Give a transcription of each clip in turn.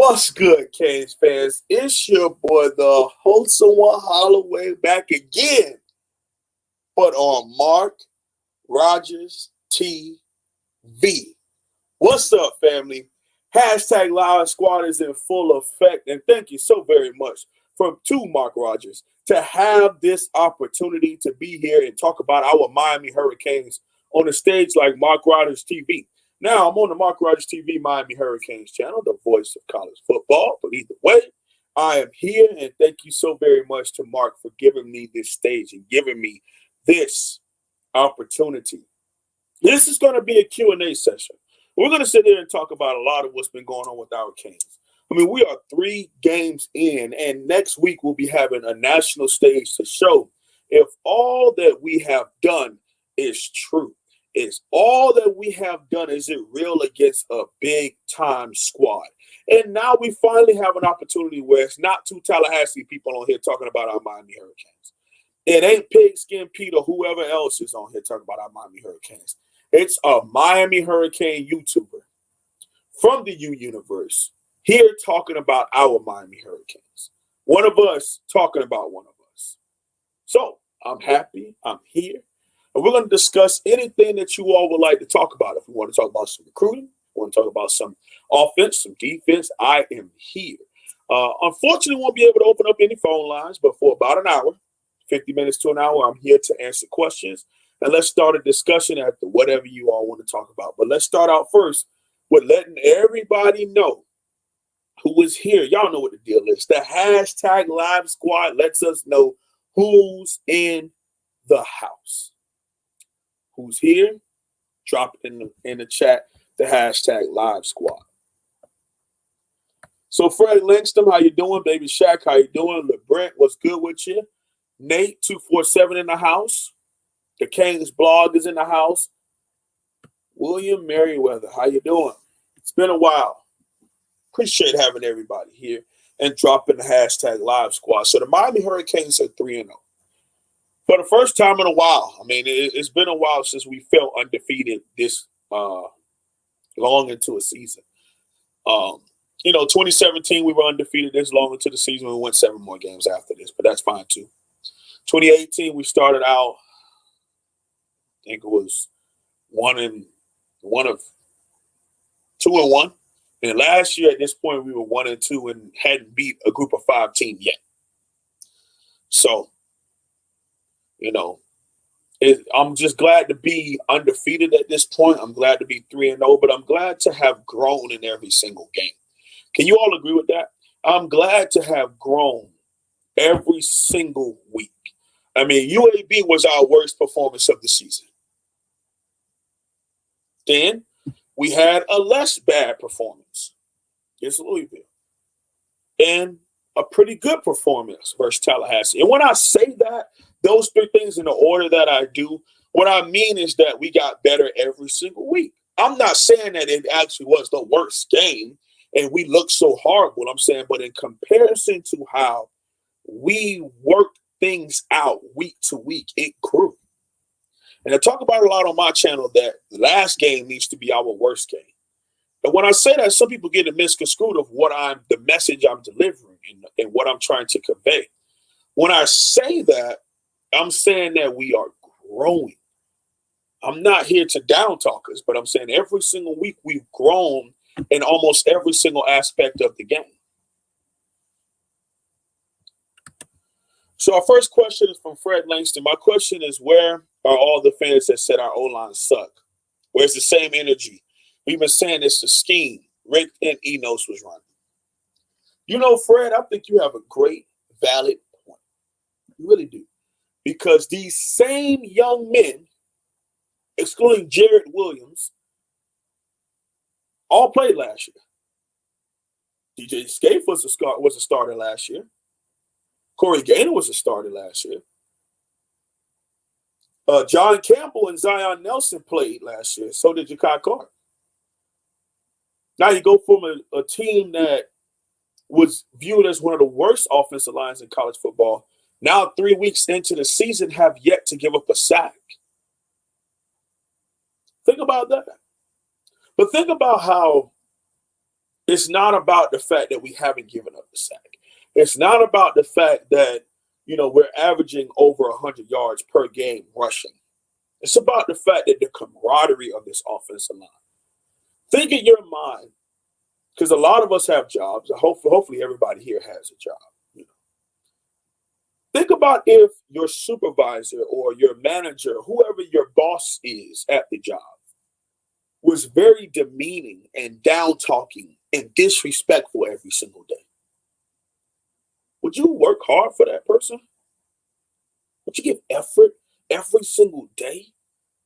What's good, Canes fans? It's your boy, the Holsum Holloway, back again, but on Mark Rogers TV. What's up, family? Hashtag Live Squad is in full effect, and thank you so very much to Mark Rogers to have this opportunity to be here and talk about our Miami Hurricanes on a stage like Mark Rogers TV. Now, I'm on the Mark Rogers TV Miami Hurricanes channel, the voice of college football. But either way, I am here, and thank you so very much to Mark for giving me this stage and giving me this opportunity. This is going to be a Q&A session. We're going to sit here and talk about a lot of what's been going on with our Canes. I mean, we are 3 games in, and next week we'll be having a national stage to show if all that we have done is true. Is all that we have done, is it real against a big-time squad? And now we finally have an opportunity where it's not 2 Tallahassee people on here talking about our Miami Hurricanes. It ain't Pigskin Pete or whoever else is on here talking about our Miami Hurricanes. It's a Miami Hurricane YouTuber from the U universe here talking about our Miami Hurricanes. One of us talking about one of us. So I'm happy. I'm here. And we're going to discuss anything that you all would like to talk about. If we want to talk about some recruiting, we want to talk about some offense, some defense, I am here. Unfortunately, we won't be able to open up any phone lines, but for about an hour, 50 minutes to an hour, I'm here to answer questions. And let's start a discussion after whatever you all want to talk about. But let's start out first with letting everybody know who is here. Y'all know what the deal is. The hashtag Live Squad lets us know who's in the house. Who's here? Drop it in the chat, the hashtag Live Squad. So Fred Langston, how you doing? Baby Shaq, how you doing? LeBrent, what's good with you? Nate, 247 in the house. The Canes blog is in the house. William Merriweather, how you doing? It's been a while. Appreciate having everybody here and dropping the hashtag Live Squad. So the Miami Hurricanes are 3-0. For the first time in a while. I mean, it's been a while since we felt undefeated this long into a season. 2017, we were undefeated this long into the season. We went 7 more games after this, but that's fine too. 2018, we started out, I think it was 2-1. And last year at this point, we were 1-2 and hadn't beat a group of 5 team yet. So, I'm just glad to be undefeated at this point. I'm glad to be 3-0, but I'm glad to have grown in every single game. Can you all agree with that? I'm glad to have grown every single week. I mean, UAB was our worst performance of the season. Then we had a less bad performance against Louisville and a pretty good performance versus Tallahassee. And when I say that, those 3 things in the order that I do, what I mean is that we got better every single week. I'm not saying that it actually was the worst game and we looked so horrible. I'm saying, but in comparison to how we worked things out week to week, it grew. And I talk about a lot on my channel that the last game needs to be our worst game. And when I say that, some people get it misconstrued of the message I'm delivering and what I'm trying to convey. When I say that, I'm saying that we are growing. I'm not here to down talk us, but I'm saying every single week we've grown in almost every single aspect of the game. So our first question is from Fred Langston. My question is, where are all the fans that said our O-line suck? Where's the same energy? We've been saying it's the scheme Richt and Enos was running. Fred, I think you have a great, valid point. You really do. Because these same young men, excluding Jared Williams, all played last year. DJ Scaife was a starter last year. Corey Gaynor was a starter last year. John Campbell and Zion Nelson played last year. So did Ja'Kai Carter. Now you go from a team that was viewed as one of the worst offensive lines in college football. Now 3 weeks into the season have yet to give up a sack. Think about that. But think about how It's not about the fact that we haven't given up the sack. It's not about the fact that, we're averaging over 100 yards per game rushing. It's about the fact that the camaraderie of this offensive line. Think in your mind, because a lot of us have jobs. Hopefully everybody here has a job. Think about if your supervisor or your manager, whoever your boss is at the job, was very demeaning and down-talking and disrespectful every single day. Would you work hard for that person? Would you give effort every single day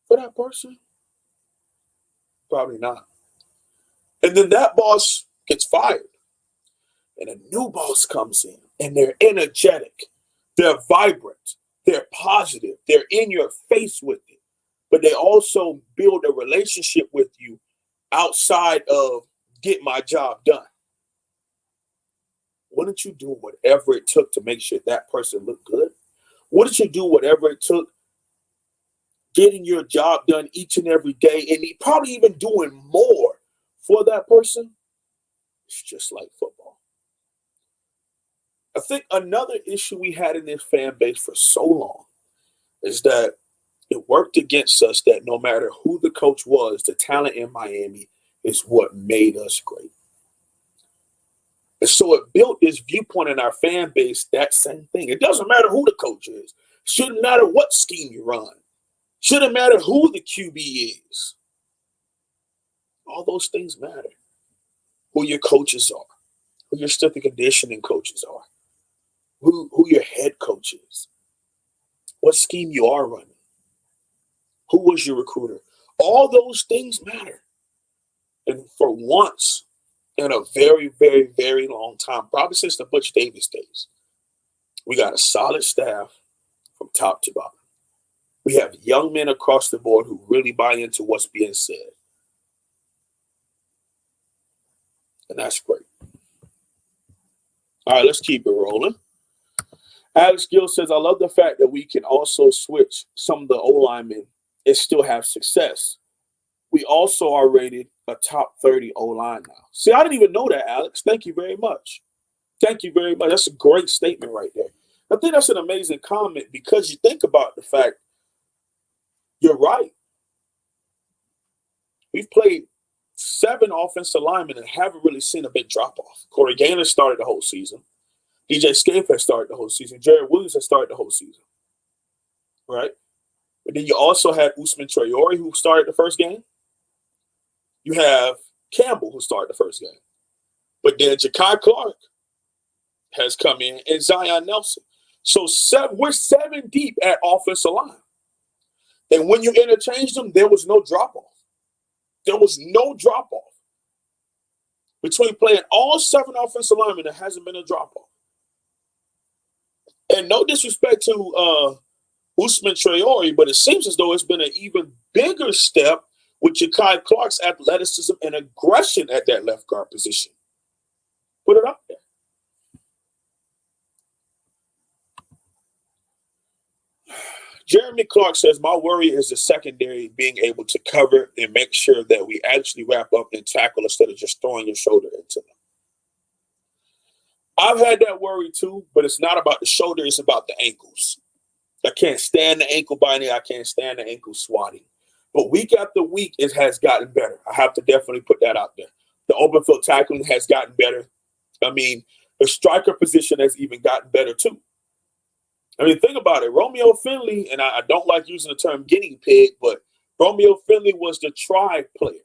for that person? Probably not. And then that boss gets fired. And a new boss comes in and they're energetic. They're vibrant. They're positive. They're in your face with it. But they also build a relationship with you outside of get my job done. Wouldn't you do whatever it took to make sure that person looked good? Wouldn't you do whatever it took getting your job done each and every day and probably even doing more for that person? It's just like football. I think another issue we had in this fan base for so long is that it worked against us that no matter who the coach was, the talent in Miami is what made us great. And so it built this viewpoint in our fan base, that same thing. It doesn't matter who the coach is. Shouldn't matter what scheme you run. Shouldn't matter who the QB is. All those things matter. Who your coaches are. Who your strength and conditioning coaches are. Who your head coach is. What scheme you are running. Who was your recruiter. All those things matter. And for once in a very, very, very long time, probably since the Butch Davis days, we got a solid staff from top to bottom. We have young men across the board who really buy into what's being said. And that's great. All right, let's keep it rolling. Alex Gill says, I love the fact that we can also switch some of the O-linemen and still have success. We also are rated a top 30 O-line now. See, I didn't even know that, Alex. Thank you very much. Thank you very much. That's a great statement right there. I think that's an amazing comment because you think about the fact you're right. We've played 7 offensive linemen and haven't really seen a big drop-off. Corey Gaynor started the whole season. DJ Scaife has started the whole season. Jared Williams has started the whole season. Right? But then you also had Usman Traore, who started the first game. You have Campbell, who started the first game. But then Ja'Kai Clark has come in and Zion Nelson. So we're 7 deep at offensive line. And when you interchange them, there was no drop-off. There was no drop-off. Between playing all 7 offensive linemen, there hasn't been a drop-off. And no disrespect to Usman Traore, but it seems as though it's been an even bigger step with Ja'Kai Clark's athleticism and aggression at that left guard position. Put it up there. Jeremy Clark says, my worry is the secondary being able to cover and make sure that we actually wrap up and tackle instead of just throwing your shoulder into them. I've had that worry too, but it's not about the shoulder, it's about the ankles. I can't stand the ankle binding. I can't stand the ankle swatting. But week after week, it has gotten better. I have to definitely put that out there. The open field tackling has gotten better. I mean, the striker position has even gotten better too. I mean, think about it. Romeo Finley, and I don't like using the term guinea pig, but Romeo Finley was the try player.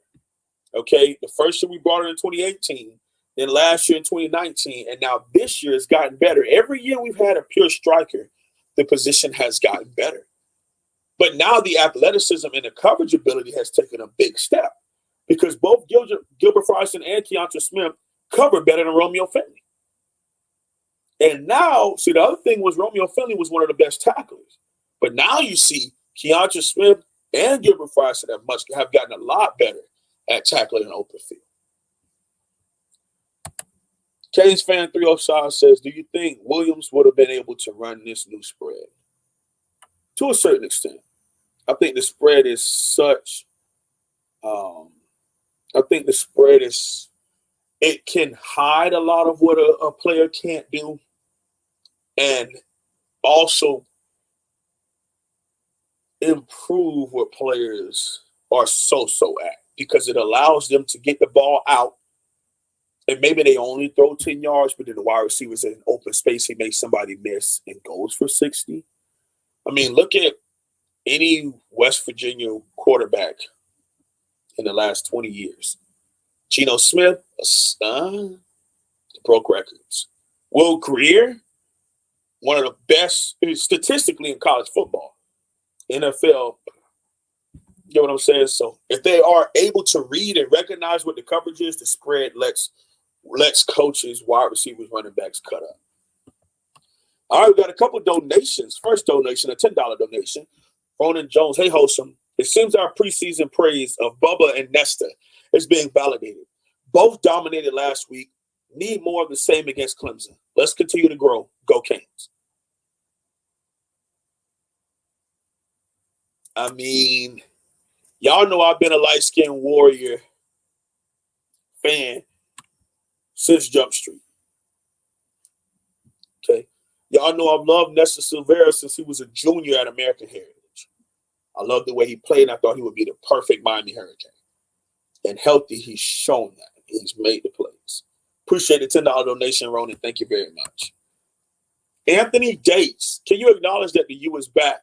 Okay, the first year we brought it in 2018, then last year in 2019, and now this year it's gotten better. Every year we've had a pure striker, the position has gotten better. But now the athleticism and the coverage ability has taken a big step because both Gilbert Fryston and Keontra Smith cover better than Romeo Finley. And now, see, the other thing was Romeo Finley was one of the best tacklers. But now you see Keontra Smith and Gilbert Fryston have gotten a lot better at tackling an open field. Canes fan 305 says, do you think Williams would have been able to run this new spread? To a certain extent. I think the spread is it can hide a lot of what a player can't do, and also improve what players are so at, because it allows them to get the ball out, and maybe they only throw 10 yards, but then the wide receiver's in open space, he makes somebody miss and goes for 60. I mean, look at any West Virginia quarterback in the last 20 years. Geno Smith, broke records. Will Greer, one of the best statistically in college football. NFL, you know what I'm saying? So if they are able to read and recognize what the coverage is, the spread lets coaches, wide receivers, running backs cut up. All right, we got a couple donations. First donation, a $10 donation. Ronan Jones, hey, Holsum. It seems our preseason praise of Bubba and Nesta is being validated. Both dominated last week. Need more of the same against Clemson. Let's continue to grow. Go Canes. I mean, y'all know I've been a light-skinned Warrior fan since Jump Street. Okay. Y'all know I've loved Nesta Silvera since he was a junior at American Heritage. I love the way he played, and I thought he would be the perfect Miami Hurricane. And healthy, he's shown that. He's made the plays. Appreciate the $10 donation, Ronan. Thank you very much. Anthony Dates, can you acknowledge that the U is back?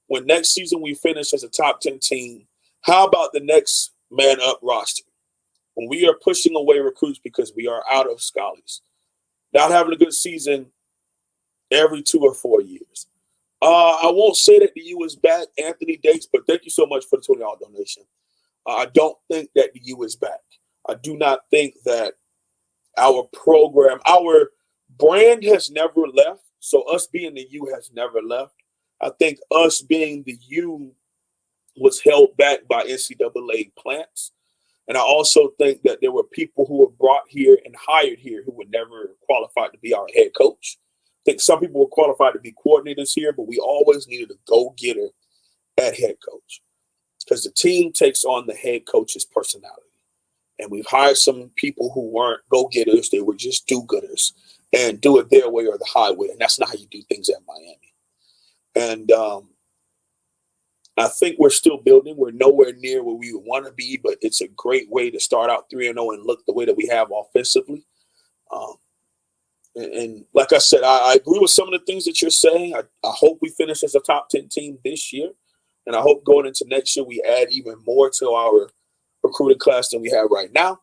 When next season we finish as a top 10 team, how about the next man up roster? When we are pushing away recruits because we are out of scholars, not having a good season every 2 or 4 years. I won't say that the U is back, Anthony Dates, but thank you so much for the $20 donation. I don't think that the U is back. I do not think that our program, our brand has never left. So us being the U has never left. I think us being the U was held back by NCAA plants. And I also think that there were people who were brought here and hired here who were never qualified to be our head coach. I think some people were qualified to be coordinators here, but we always needed a go-getter at head coach because the team takes on the head coach's personality. And we've hired some people who weren't go-getters. They were just do-gooders and do it their way or the highway. And that's not how you do things at Miami. And I think we're still building. We're nowhere near where we want to be, but it's a great way to start out 3-0 and look the way that we have offensively. And like I said, I agree with some of the things that you're saying. I hope we finish as a top 10 team this year. And I hope going into next year, we add even more to our recruiting class than we have right now.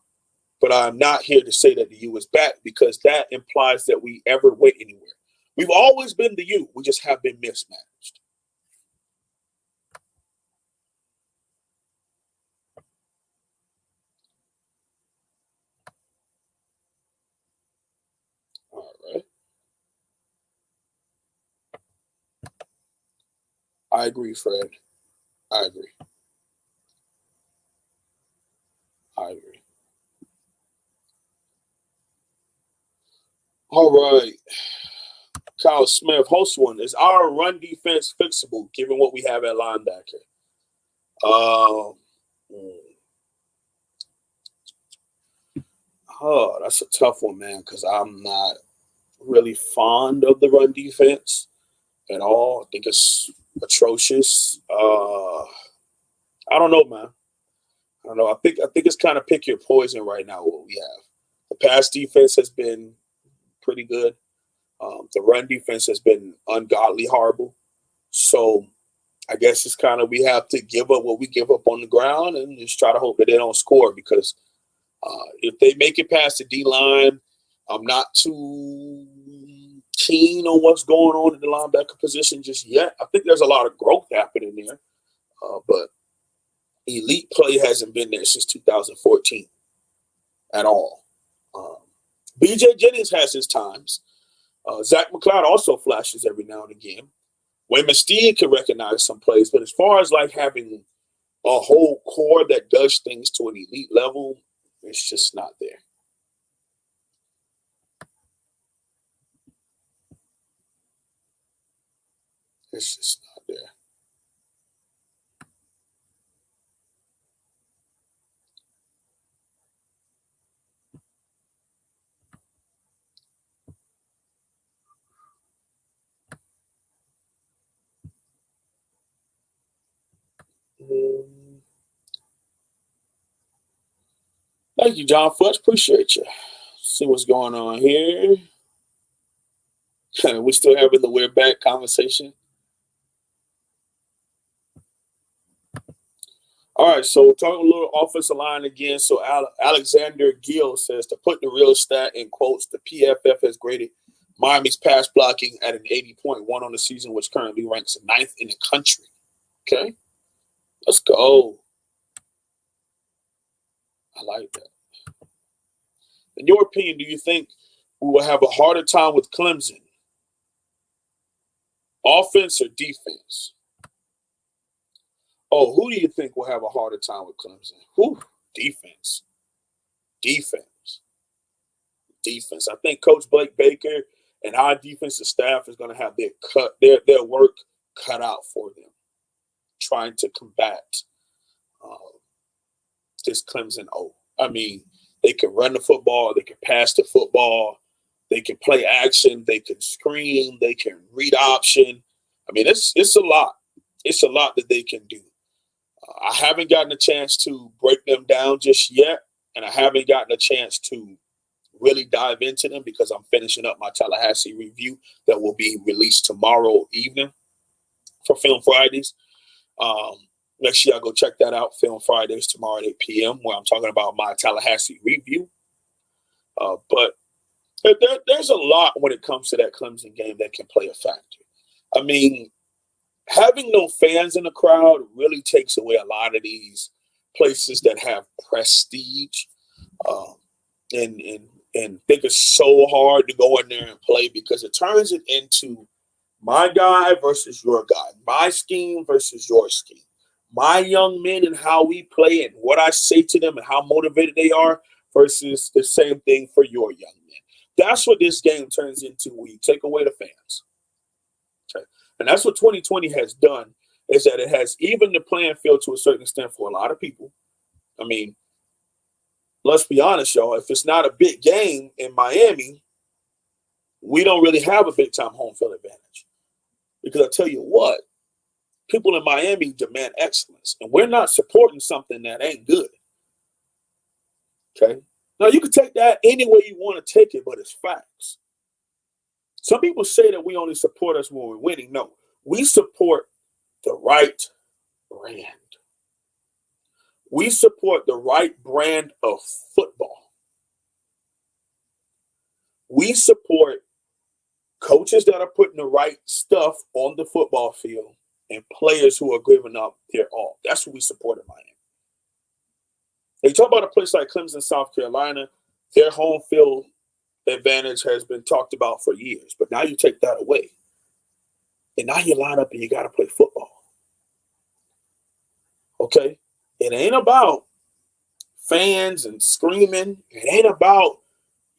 But I'm not here to say that the U is back because that implies that we ever went anywhere. We've always been the U. We just have been mismanaged. All right. I agree, Fred. I agree. I agree. All right. Kyle Smith, host one. Is our run defense fixable given what we have at linebacker? Oh, that's a tough one, man, because I'm not really fond of the run defense at all. I think it's atrocious. I don't know, man. I don't know. I think it's kind of pick your poison right now, what we have. The pass defense has been pretty good. The run defense has been ungodly horrible. So I guess it's kind of we have to give up what we give up on the ground and just try to hope that they don't score because if they make it past the D-line, I'm not too keen on what's going on in the linebacker position just yet. I think there's a lot of growth happening there, but elite play hasn't been there since 2014 at all. B.J. Jennings has his times. Zach McLeod also flashes every now and again. Wayman Steed can recognize some plays, but as far as like having a whole core that does things to an elite level, it's just not there. It's just not there. Thank you, John Fudge. Appreciate you. See what's going on here. We still having the we're back conversation. All right, so talking a little offensive line again. So Alexander Gill says, to put the real stat in quotes, the PFF has graded Miami's pass blocking at an 80.1 on the season, which currently ranks 9th in the country. Okay, let's go. I like that. In your opinion, do you think we will have a harder time with Clemson? Offense or defense? Oh, who do you think will have a harder time with Clemson? Who? Defense. I think Coach Blake Baker and our defensive staff is going to have their work cut out for them, trying to combat this Clemson O. I mean, they can run the football, they can pass the football, they can play action, they can screen, they can read option. I mean, it's a lot. It's a lot that they can do. I haven't gotten a chance to break them down just yet, and I haven't gotten a chance to really dive into them because I'm finishing up my Tallahassee review that will be released tomorrow evening for Film Fridays. Make sure y'all go check that out, Film Fridays tomorrow at 8 p.m., where I'm talking about my Tallahassee review. But there's a lot when it comes to that Clemson game that can play a factor. I mean, having no fans in the crowd really takes away a lot of these places that have prestige. And think it's so hard to go in there and play because it turns it into my guy versus your guy, my scheme versus your scheme, my young men and how we play and what I say to them and how motivated they are versus the same thing for your young men. That's what this game turns into when you take away the fans. Okay. And that's what 2020 has done, is that it has evened the playing field to a certain extent for a lot of people. I mean, let's be honest, y'all. If it's not a big game in Miami, we don't really have a big-time home field advantage. Because I tell you what, people in Miami demand excellence, and we're not supporting something that ain't good. Okay? Now, you can take that any way you want to take it, but it's facts. Some people say that we only support us when we're winning. No, we support the right brand. We support the right brand of football. We support coaches that are putting the right stuff on the football field and players who are giving up their all. That's what we support in Miami. They talk about a place like Clemson, South Carolina. Their home field advantage has been talked about for years. But now you take that away. And now you line up and you got to play football. Okay? It ain't about fans and screaming. It ain't about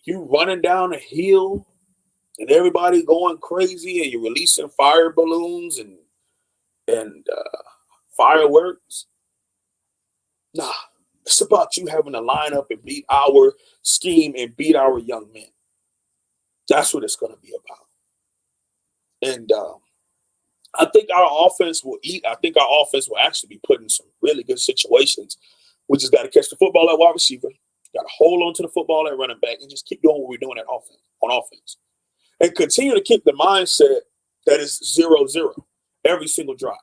you running down a hill and everybody going crazy and you're releasing fire balloons and fireworks. Nah, it's about you having to line up and beat our scheme and beat our young men. That's what it's going to be about. And I think our offense will eat. I think our offense will actually be put in some really good situations. We just got to catch the football at wide receiver, got to hold on to the football at running back, and just keep doing what we're doing on offense. And continue to keep the mindset that is 0-0 every single drive.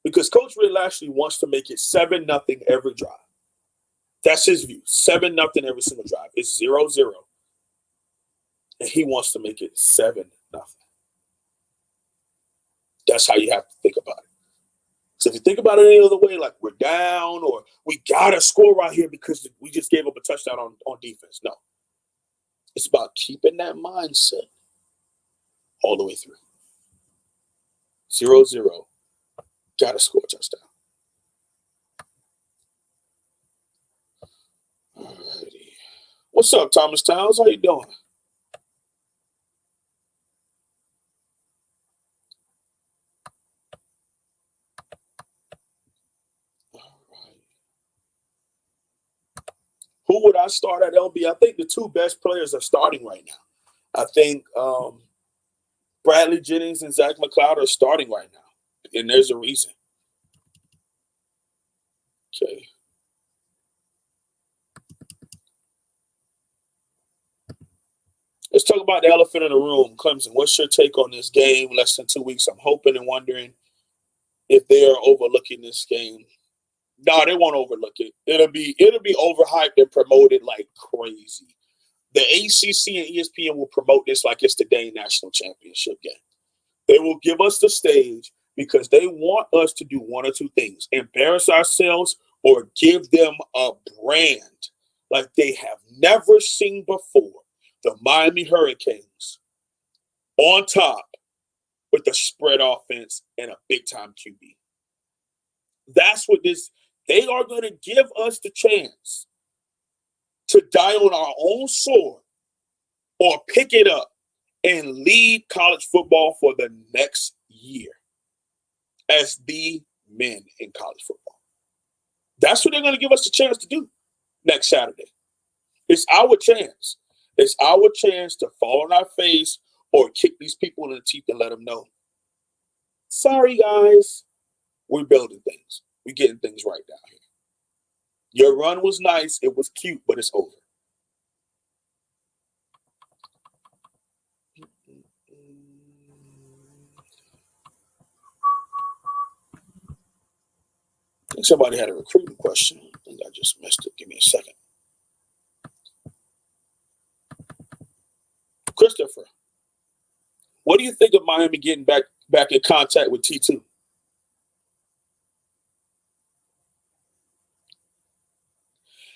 Because Coach Lashley wants to make it 7-0 every drive. That's his view. 7-0 every single drive. It's 0-0. And he wants to make it 7-0. That's how you have to think about it. So if you think about it any other way, like we're down or we got to score right here because we just gave up a touchdown on defense. No. It's about keeping that mindset all the way through. 0-0. Got to score a touchdown. Alrighty. What's up, Thomas Towns? How you doing? Who would I start at LB? I think the two best players are starting right now. I think Bradley Jennings and Zach McLeod are starting right now. And there's a reason. Okay. Let's talk about the elephant in the room, Clemson. What's your take on this game? Less than 2 weeks. I'm hoping and wondering if they are overlooking this game. No, they won't overlook it. It'll be overhyped and promoted like crazy. The ACC and ESPN will promote this like it's the Dane National Championship game. They will give us the stage because they want us to do one or two things: embarrass ourselves or give them a brand like they have never seen before. The Miami Hurricanes on top with the spread offense and a big-time QB. That's what this – they are going to give us the chance to die on our own sword or pick it up and lead college football for the next year as the men in college football. That's what they're going to give us the chance to do next Saturday. It's our chance. It's our chance to fall on our face or kick these people in the teeth and let them know, sorry, guys, we're building things. We're getting things right down here. Your run was nice. It was cute, but it's over. I think somebody had a recruiting question. I think I just missed it. Give me a second. Christopher, what do you think of Miami getting back in contact with T2?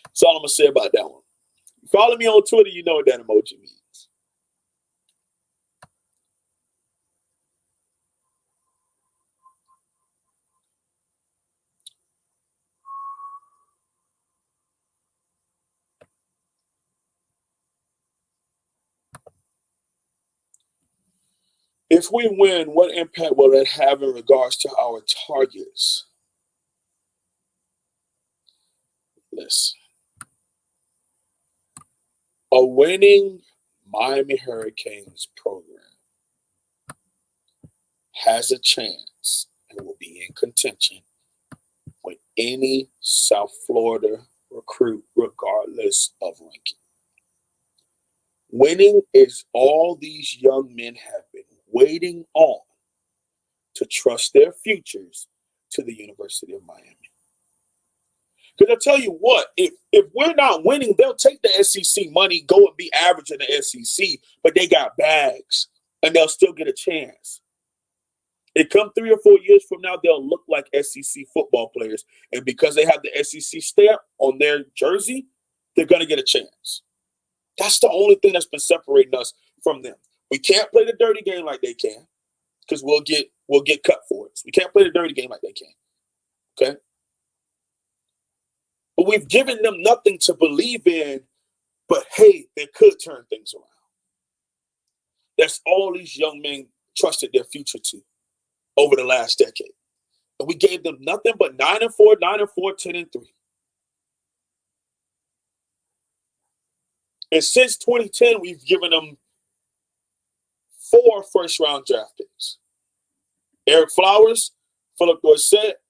That's all I'm going to say about that one. Follow me on Twitter, you know what that emoji means. If we win, what impact will that have in regards to our targets? Listen. A winning Miami Hurricanes program has a chance and will be in contention with any South Florida recruit, regardless of ranking. Winning is all these young men have been waiting on to trust their futures to the University of Miami. Because I tell you what, if we're not winning, they'll take the SEC money, go and be average in the SEC, but they got bags, and they'll still get a chance. It come 3 or 4 years from now, they'll look like SEC football players, and because they have the SEC stamp on their jersey, they're going to get a chance. That's the only thing that's been separating us from them. We can't play the dirty game like they can, because we'll get cut for it. We can't play the dirty game like they can. Okay? But we've given them nothing to believe in, but hey, they could turn things around. That's all these young men trusted their future to over the last decade. And we gave them nothing but 9-4, 9-4, 10-3. And since 2010, we've given them 4 first-round draft picks. Eric Flowers, Philip Dorsett,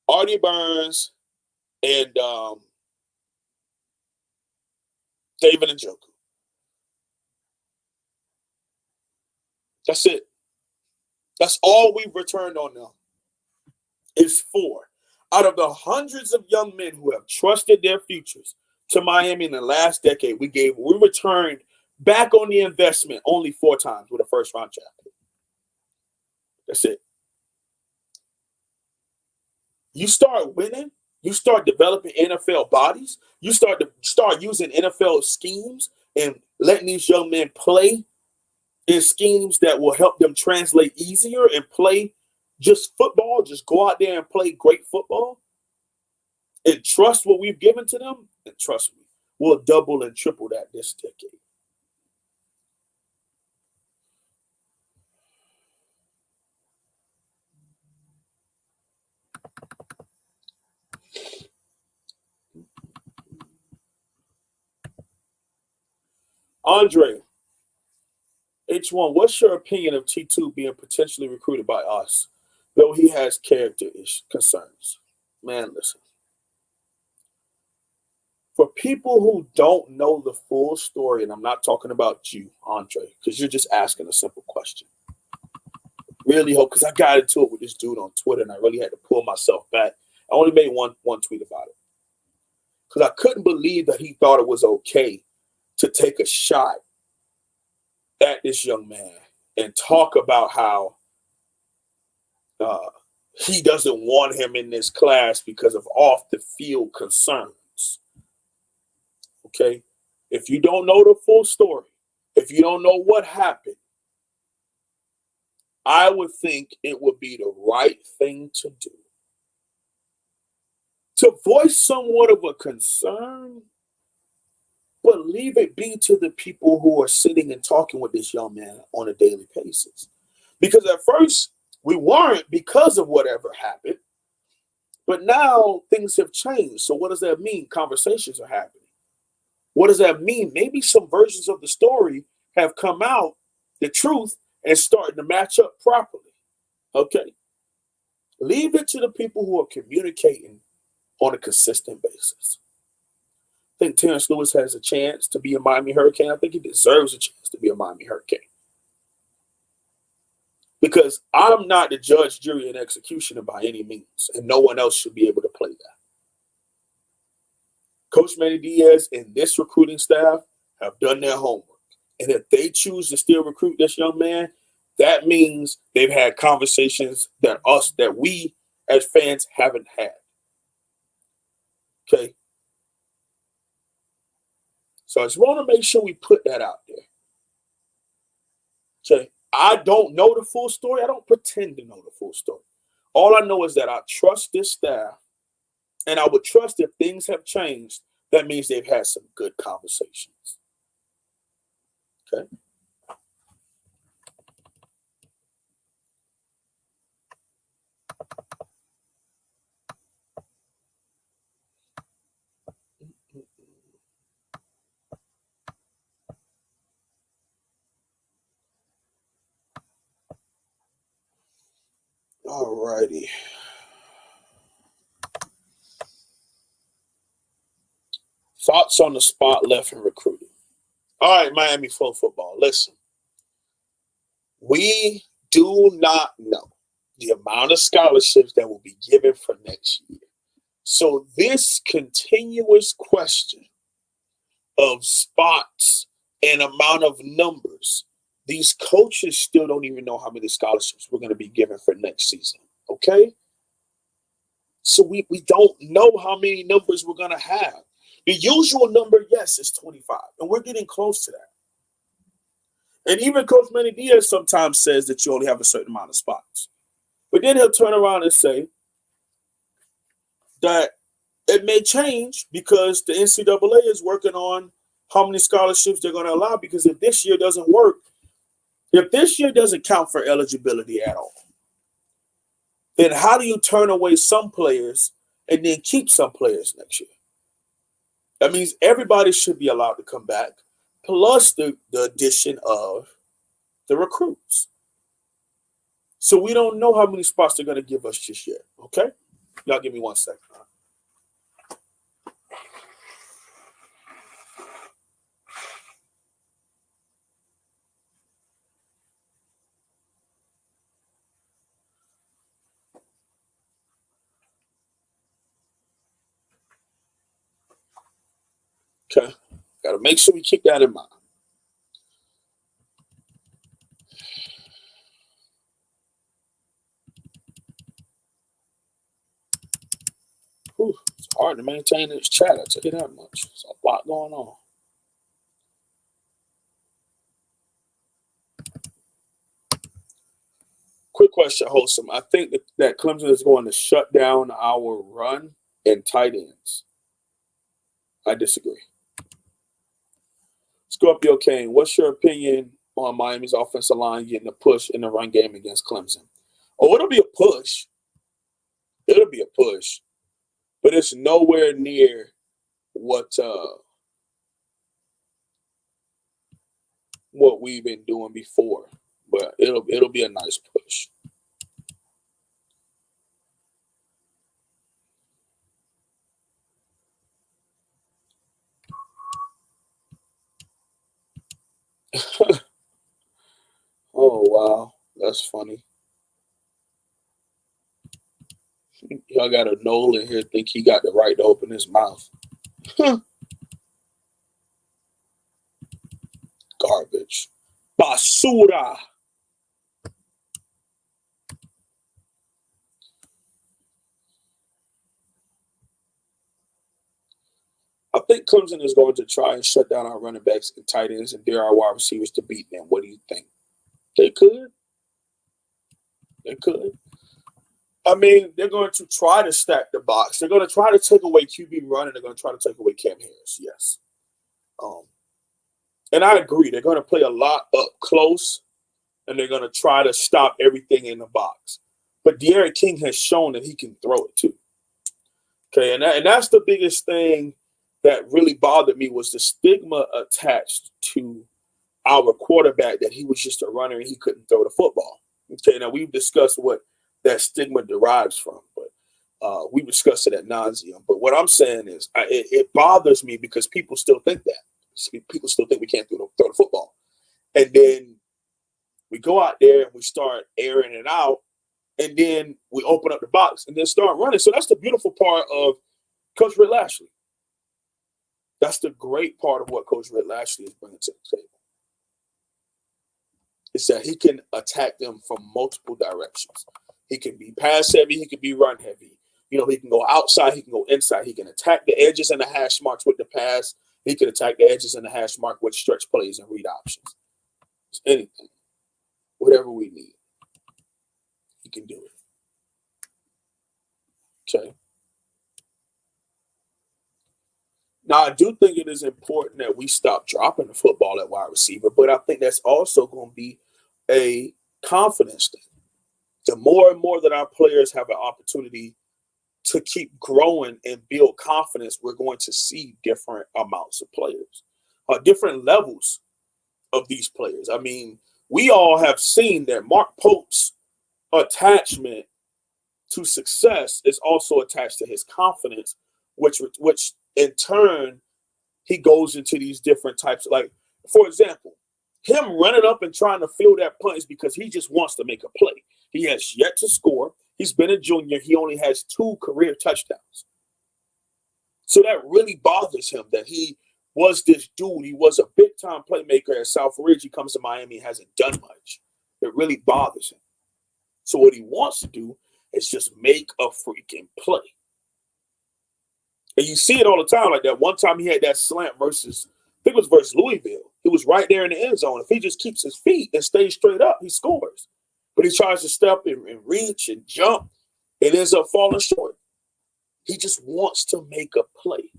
Artie Burns, and David Njoku. That's it. That's all we've returned on them. Is 4. Out of the hundreds of young men who have trusted their futures to Miami in the last decade, we returned back on the investment only 4 times with a first-round draft pick. That's it. You start winning, you start developing NFL bodies, you start using NFL schemes and letting these young men play in schemes that will help them translate easier and play just football, just go out there and play great football and trust what we've given to them, and trust me, we'll double and triple that this decade. Andre, H1, what's your opinion of T2 being potentially recruited by us, though he has character concerns? Man, listen. people who don't know the full story, and I'm not talking about you, Andre, because you're just asking a simple question. Really hope, because I got into it with this dude on Twitter, and I really had to pull myself back. I only made one tweet about it because I couldn't believe that he thought it was okay to take a shot at this young man and talk about how he doesn't want him in this class because of off-the-field concerns. Okay? If you don't know the full story, if you don't know what happened, I would think it would be the right thing to do to voice somewhat of a concern, but leave it be to the people who are sitting and talking with this young man on a daily basis. Because at first, we weren't because of whatever happened, but now things have changed. So what does that mean? Conversations are happening. What does that mean? Maybe some versions of the story have come out, the truth, and starting to match up properly. Okay? Leave it to the people who are communicating on a consistent basis. I think Terrence Lewis has a chance to be a Miami Hurricane. I think he deserves a chance to be a Miami Hurricane. Because I'm not the judge, jury, and executioner by any means, and no one else should be able to play that. Coach Manny Diaz and this recruiting staff have done their homework. And if they choose to still recruit this young man, that means they've had conversations that we as fans haven't had. Okay? So I just want to make sure we put that out there. Okay? I don't know the full story. I don't pretend to know the full story. All I know is that I trust this staff, and I would trust if things have changed, that means they've had some good conversations. Okay? All righty. Thoughts on the spot left in recruiting. All right, Miami FLO football. Listen, we do not know the amount of scholarships that will be given for next year. So this continuous question of spots and amount of numbers, these coaches still don't even know how many scholarships we're going to be given for next season. Okay? So we don't know how many numbers we're going to have. The usual number, yes, is 25, and we're getting close to that. And even Coach Manny Diaz sometimes says that you only have a certain amount of spots. But then he'll turn around and say that it may change because the NCAA is working on how many scholarships they're going to allow, because if this year doesn't work, if this year doesn't count for eligibility at all, then how do you turn away some players and then keep some players next year? That means everybody should be allowed to come back, plus the addition of the recruits. So we don't know how many spots they're going to give us just yet, okay? Y'all give me 1 second. Okay? Got to make sure we keep that in mind. Whew, it's hard to maintain this chat, I'll tell you that much. There's a lot going on. Quick question, Holsum. I think that Clemson is going to shut down our run and tight ends. I disagree. Let's go up, your Kane. What's your opinion on Miami's offensive line getting a push in the run game against Clemson? Oh, it'll be a push. It'll be a push. But it's nowhere near what we've been doing before. But it'll be a nice push. Oh, wow. That's funny. Y'all got a Nolan here think he got the right to open his mouth. Garbage. Basura. I think Clemson is going to try and shut down our running backs and tight ends and dare our wide receivers to beat them. What do you think? They could. They could. I mean, they're going to try to stack the box. They're going to try to take away QB run, and they're going to try to take away Cam Harris. Yes. And I agree. They're going to play a lot up close, and they're going to try to stop everything in the box. But De'Aaron King has shown that he can throw it too. Okay, and that's the biggest thing that really bothered me was the stigma attached to our quarterback that he was just a runner and he couldn't throw the football. Okay, now we've discussed what that stigma derives from, but we discussed it at nauseum. But what I'm saying is it bothers me because people still think that. People still think we can't throw the football. And then we go out there and we start airing it out, and then we open up the box and then start running. So that's the beautiful part of Coach Richt Lashley. That's the great part of what Coach Richt Lashley is bringing to the table. Is that he can attack them from multiple directions. He can be pass heavy. He can be run heavy. You know, he can go outside. He can go inside. He can attack the edges and the hash marks with the pass. He can attack the edges and the hash mark with stretch plays and read options. It's anything. Whatever we need, he can do it. Okay. Now, I do think it is important that we stop dropping the football at wide receiver, but I think that's also going to be a confidence thing. The more and more that our players have an opportunity to keep growing and build confidence, we're going to see different amounts of players, different levels of these players. I mean, we all have seen that Mark Pope's attachment to success is also attached to his confidence, which in turn, he goes into these different types. Like, for example, him running up and trying to fill that punt is because he just wants to make a play. He has yet to score. He's been a junior. He only has 2 career touchdowns. So that really bothers him that he was this dude. He was a big-time playmaker at South Ridge. He comes to Miami and hasn't done much. It really bothers him. So what he wants to do is just make a freaking play. And you see it all the time. Like that one time he had that slant versus, I think it was versus Louisville. He was right there in the end zone. If he just keeps his feet and stays straight up, he scores. But he tries to step and reach and jump. It ends up falling short. He just wants to make a play.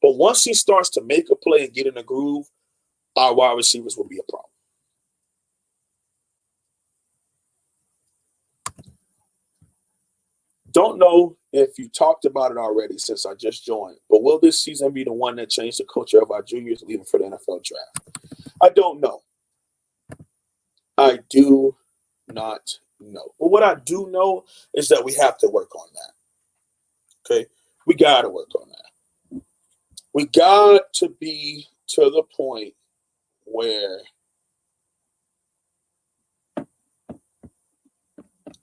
But once he starts to make a play and get in a groove, our wide receivers will be a problem. Don't know if you talked about it already since I just joined, but will this season be the one that changed the culture of our juniors leaving for the NFL draft? I don't know. I do not know. But what I do know is that we have to work on that. Okay? We got to work on that. We got to be to the point where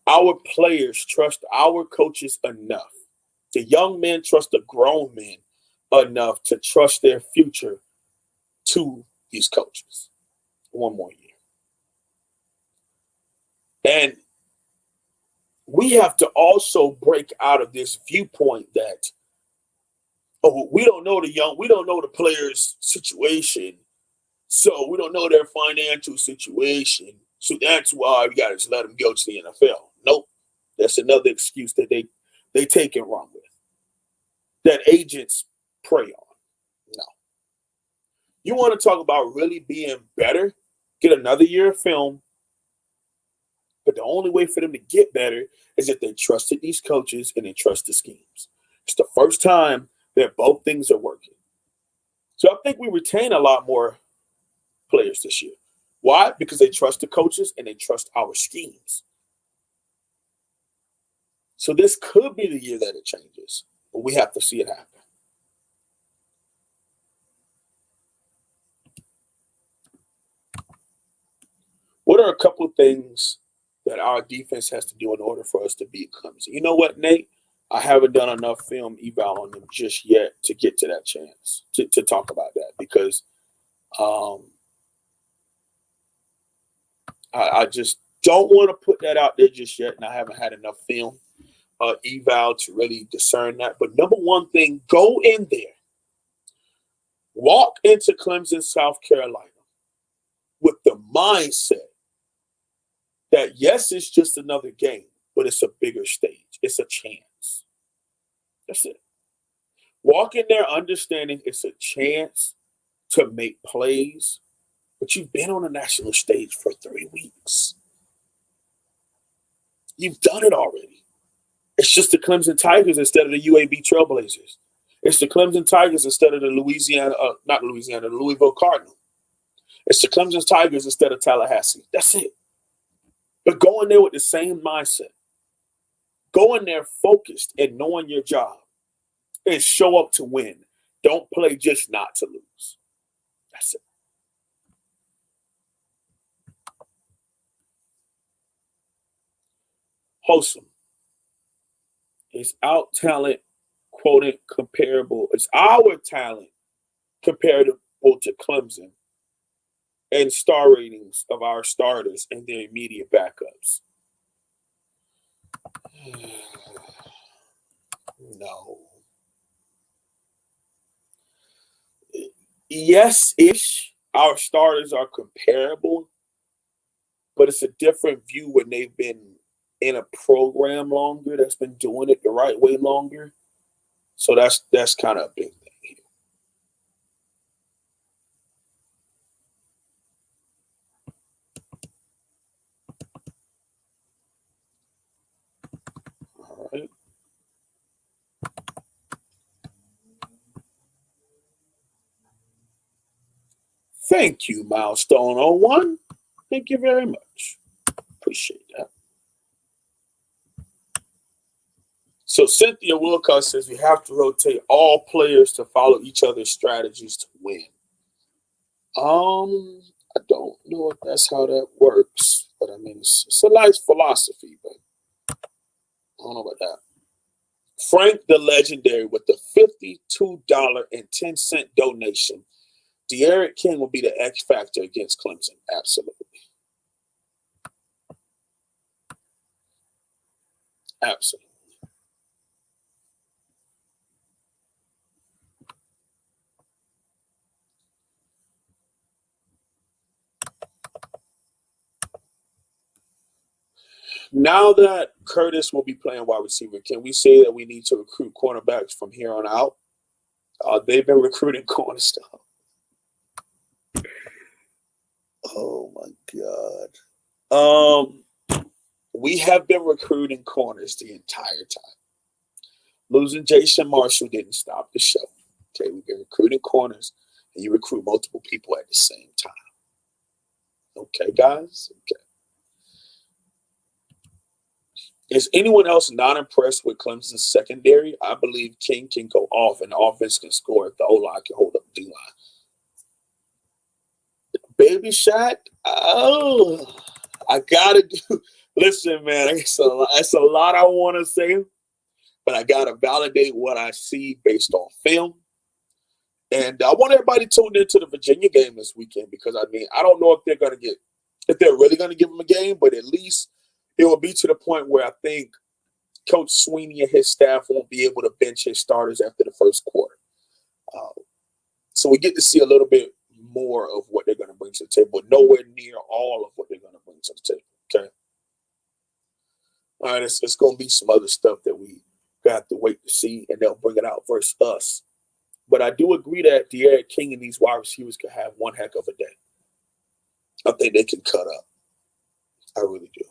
our players trust our coaches enough. The young men trust the grown men enough to trust their future to these coaches. One more year. And we have to also break out of this viewpoint that, oh, we don't know the players' situation, so we don't know their financial situation, so that's why we got to just let them go to the NFL. Nope. That's another excuse that they take it wrong with, that agents prey on. No. You want to talk about really being better, get another year of film, but the only way for them to get better is if they trusted these coaches and they trust the schemes. It's the first time that both things are working. So I think we retain a lot more players this year. Why? Because they trust the coaches and they trust our schemes. So this could be the year that it changes, but we have to see it happen. What are a couple of things that our defense has to do in order for us to beat Clemson? You know what, Nate? I haven't done enough film eval on them just yet to get to that chance to talk about that because I just don't want to put that out there just yet, and I haven't had enough film eval to really discern that. But number one thing, go in there, walk into Clemson, South Carolina with the mindset that, yes, it's just another game, but it's a bigger stage. It's a chance. That's it. Walk in there understanding it's a chance to make plays, but you've been on a national stage for 3 weeks. You've done it already. It's just the Clemson Tigers instead of the UAB Trailblazers. It's the Clemson Tigers instead of the the Louisville Cardinal. It's the Clemson Tigers instead of Tallahassee. That's it. But go in there with the same mindset. Go in there focused and knowing your job and show up to win. Don't play just not to lose. That's it. Holsum. Is out talent, quoted, comparable. Is our talent comparable to Clemson and star ratings of our starters and their immediate backups? No. Yes-ish. Our starters are comparable, but it's a different view when they've been in a program longer, that's been doing it the right way longer. So that's kind of a big thing here. All right. Thank you, Milestone 01. Thank you very much. Appreciate that. So Cynthia Wilcox says we have to rotate all players to follow each other's strategies to win. I don't know if that's how that works, but I mean, it's a nice philosophy, but I don't know about that. Frank the Legendary with the $52.10 donation. De'Aaron King will be the X factor against Clemson. Absolutely. Absolutely. Now that Curtis will be playing wide receiver, can we say that we need to recruit cornerbacks from here on out? They've been recruiting corner stuff. Oh, my God. We have been recruiting corners the entire time. Losing Jason Marshall didn't stop the show. Okay, we've been recruiting corners, and you recruit multiple people at the same time. Okay, guys? Okay. Is anyone else not impressed with Clemson's secondary? I believe King can go off and the offense can score if the O-line can hold up the D-line. Baby Shaq? Oh, I got to do – listen, man, it's a lot I want to say, but I got to validate what I see based on film. And I want everybody tuned into the Virginia game this weekend because, I mean, I don't know if they're really going to give them a game, but at least it will be to the point where I think Coach Sweeney and his staff won't be able to bench his starters after the first quarter. So we get to see a little bit more of what they're going to bring to the table, but nowhere near all of what they're going to bring to the table, okay? All right, it's going to be some other stuff that we got to wait to see, and they'll bring it out versus us. But I do agree that De'Aaron King and these wide receivers could have one heck of a day. I think they can cut up. I really do.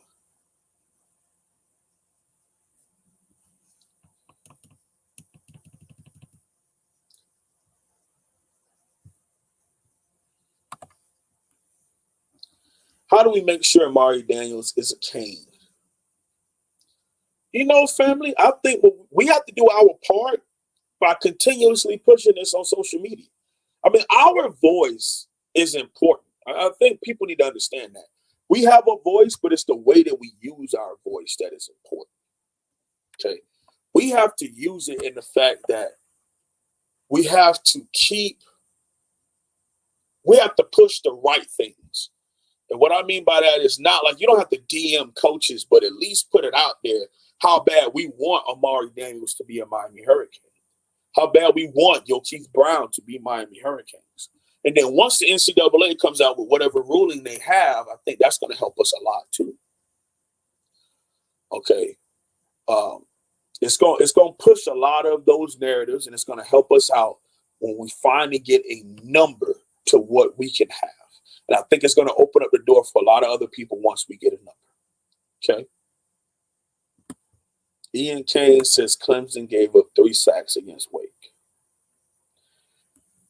How do we make sure Amari Daniels is a Cane? You know, family, I think we have to do our part by continuously pushing this on social media. I mean, our voice is important. I think people need to understand that. We have a voice, but it's the way that we use our voice that is important. Okay. We have to use it in the fact that we have to push the right things. And what I mean by that is not like you don't have to DM coaches, but at least put it out there how bad we want Amari Daniels to be a Miami Hurricane. How bad we want Yokeith Brown to be Miami Hurricanes. And then once the NCAA comes out with whatever ruling they have, I think that's going to help us a lot too. Okay. It's going to push a lot of those narratives, and it's going to help us out when we finally get a number to what we can have. And I think it's going to open up the door for a lot of other people once we get a number. Okay. Ian Kane says Clemson gave up 3 sacks against Wake.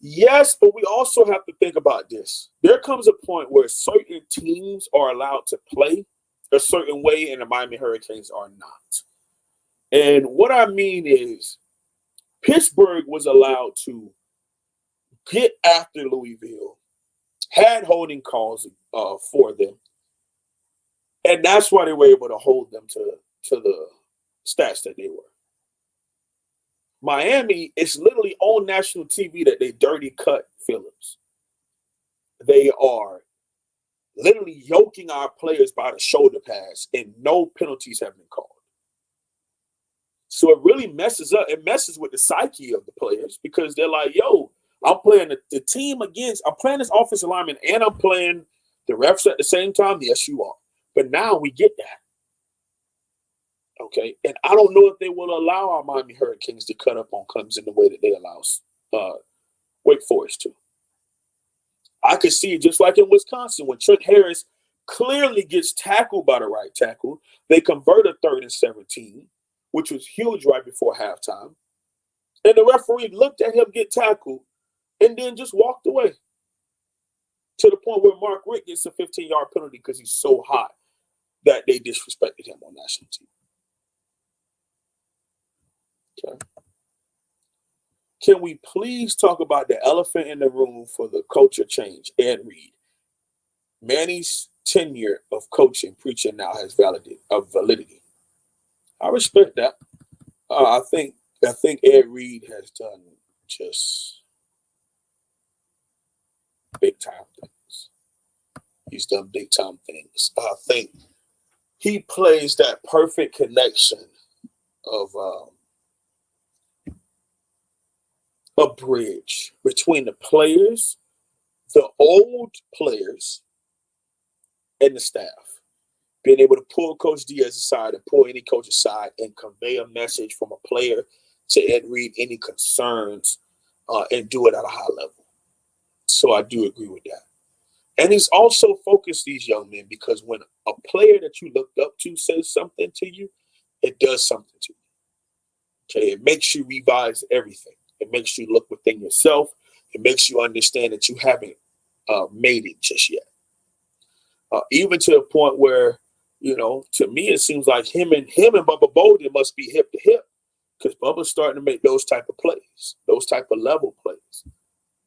Yes, but we also have to think about this. There comes a point where certain teams are allowed to play a certain way and the Miami Hurricanes are not. And what I mean is Pittsburgh was allowed to get after Louisville, had holding calls for them, and that's why they were able to hold them to the stats that they were. Miami is literally on national TV that they dirty cut Phillips. They are literally yoking our players by the shoulder pads, and no penalties have been called. So it really messes up. It messes with the psyche of the players because they're like, yo, I'm playing the team against, I'm playing this offensive lineman and I'm playing the refs at the same time. Yes, you are. But now we get that. Okay. And I don't know if they will allow our Miami Hurricanes to cut up on Clemson the way that they allow Wake Forest to. I could see it just like in Wisconsin when Trent Harris clearly gets tackled by the right tackle. They convert a 3rd and 17, which was huge right before halftime. And the referee looked at him get tackled and then just walked away to the point where Mark Richt gets a 15-yard penalty because he's so hot that they disrespected him on national TV. Okay. Can we please talk about the elephant in the room for the culture change, Ed Reed? Mannys' tenure of coaching, preaching now has validity. I respect that. I think Ed Reed has done just big time things. He's done big time things. I think he plays that perfect connection of a bridge between the players, the old players, and the staff. Being able to pull Coach Diaz aside and pull any coach aside and convey a message from a player to Ed Reed, any concerns, and do it at a high level. So I do agree with that. And he's also focused these young men because when a player that you looked up to says something to you, it does something to you. Okay, it makes you revise everything. It makes you look within yourself. It makes you understand that you haven't made it just yet. Even to the point where, you know, to me it seems like him and Bubba Bolden must be hip to hip because Bubba's starting to make those type of plays, those type of level plays